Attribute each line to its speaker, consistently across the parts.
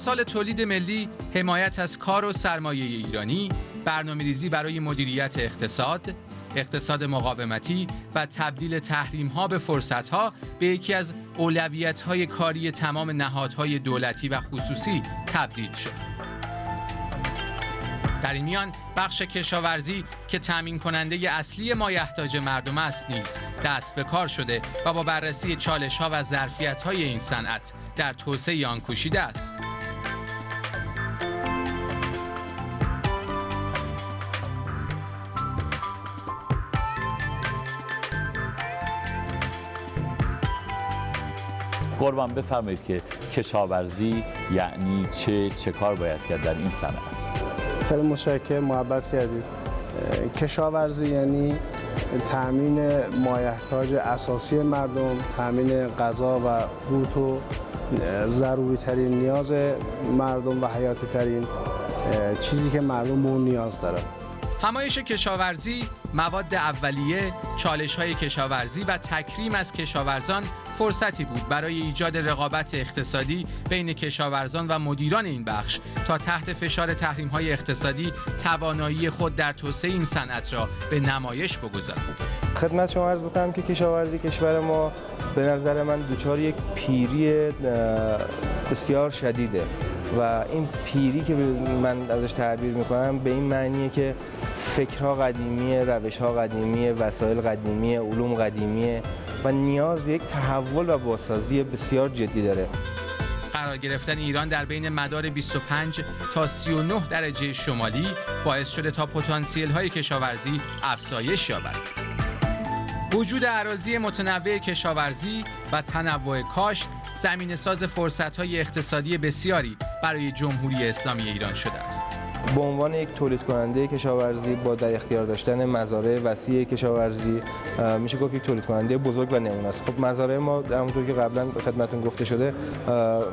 Speaker 1: سال تولید ملی، حمایت از کار و سرمایه ایرانی، برنامه‌ریزی برای مدیریت اقتصاد مقاومتی و تبدیل تحریم‌ها به فرصت‌ها به یکی از اولویت‌های کاری تمام نهادهای دولتی و خصوصی تبدیل شد. در این میان بخش کشاورزی که تامین کننده اصلی مایحتاج مردم است نیز دست به کار شده و با بررسی چالش‌ها و ظرفیت‌های این صنعت در توسعه آن کوشیده است.
Speaker 2: قربان بفرمایید که کشاورزی یعنی چه کار باید کرد در این صنعت؟
Speaker 3: خیلی متشکرم، محبت کردید. کشاورزی یعنی تامین مایحتاج اساسی مردم، تامین غذا و قوت و ضروری ترین نیاز مردم و حیاتی ترین چیزی که مردم به اون نیاز دارن.
Speaker 1: همایش کشاورزی، مواد اولیه، چالش‌های کشاورزی و تکریم از کشاورزان فرصتی بود برای ایجاد رقابت اقتصادی بین کشاورزان و مدیران این بخش تا تحت فشار تحریم‌های اقتصادی توانایی خود در توسعه این صنعت را به نمایش بگذارند.
Speaker 4: خدمت شما عرض بکنم که کشاورزی کشور ما به نظر من دچار یک پیری بسیار شدیده و این پیری که من ازش تعبیر میکنم به این معنیه که فکرها قدیمیه، روشها قدیمیه، وسایل قدیمیه، علوم قدیمیه و نیاز به یک تحول و بازسازی بسیار جدی داره.
Speaker 1: قرار گرفتن ایران در بین مدار 25 تا 39 درجه شمالی باعث شده تا پتانسیل‌های کشاورزی افزایش یابد. وجود اراضی متنوع کشاورزی و تنوع کاشت زمینه‌ساز فرصت‌های اقتصادی بسیاری برای جمهوری اسلامی ایران شده است.
Speaker 4: به عنوان یک تولید کننده کشاورزی با در اختیار داشتن مزارع وسیع کشاورزی میشه گفت یک تولید کننده بزرگ و نمونه است. خب مزارع ما همونطور که قبلا خدمتتون گفته شده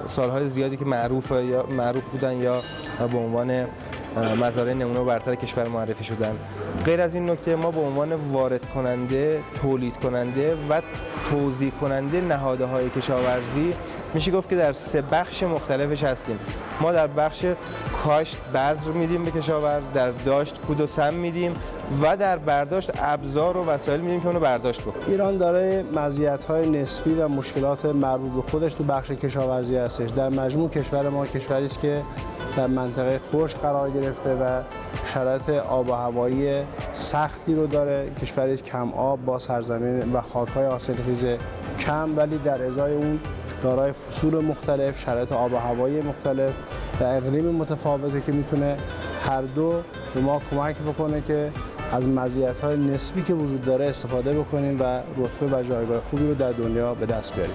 Speaker 4: سالهای زیادی که معروف بودن یا به عنوان مزارع نمونه و برتر کشور معرفی شدن. غیر از این نکته ما به عنوان وارد کننده، تولید کننده و توزیع کننده نهادهای کشاورزی میشه گفت که در 3 بخش مختلفش هستیم. ما در بخش کاشت بذر میدیم به کشاورز، در داشت کود و سم میدیم و در برداشت ابزار و وسایل میدیم که اونو برداشت بکنه.
Speaker 3: ایران داره مزیت‌های نسبی و مشکلات مربوط به خودش تو بخش کشاورزی هستش. در مجموع کشور ما کشوری است که در منطقه خشک قرار گرفته و شرایط آب و هوایی سختی رو داره. کشوری است کم آب با سرزمین و خاک‌های حاصلخیز کم، ولی در ازای اون دارای فصول مختلف، شرایط آب و هوایی مختلف و اقلیم متفاوته که میتونه هر دو به ما کمک بکنه که از مزیت‌های نسبی که وجود داره استفاده بکنیم و رتبه و جایگاه خوبی رو در دنیا به دست بیاریم.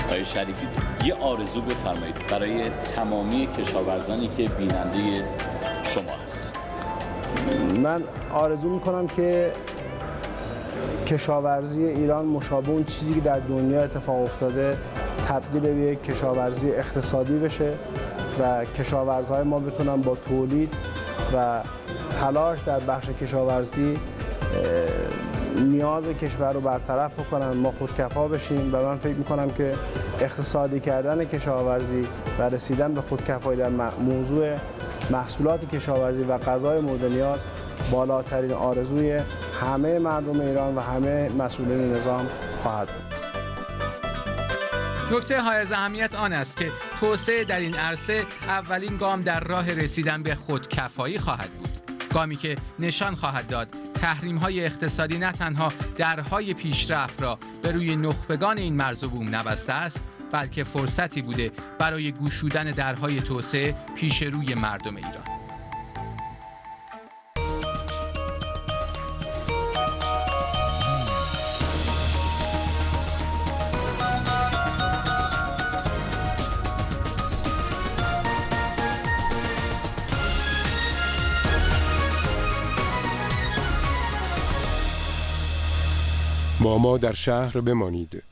Speaker 2: آقای شریفی یه آرزو بفرمایید برای تمامی کشاورزانی که بیننده شما هستند.
Speaker 3: من آرزو میکنم که کشاورزی ایران مشابه اون چیزی که در دنیا اتفاق افتاده تبدیل به یک کشاورزی اقتصادی بشه و کشاورزهای ما بتونن با تولید و تلاش در بخش کشاورزی نیاز کشور رو برطرف بکنن، ما خودکفا بشیم و من فکر میکنم که اقتصادی کردن کشاورزی و رسیدن به خودکفایی در موضوع محصولات کشاورزی و غذای مورد نیاز بالاترین آرزوی همه مردم ایران و همه مسئولین نظام خواهد بود.
Speaker 1: نکته حائز اهمیت آن است که توسعه در این عرصه اولین گام در راه رسیدن به خودکفایی خواهد بود. گامی که نشان خواهد داد تحریم‌های اقتصادی نه تنها درهای پیشرفت را به روی نخبگان این مرز و بوم نبسته است، بلکه فرصتی بوده برای گشودن درهای توسعه پیش روی مردم ایران.
Speaker 5: با ما در شهر بمانید.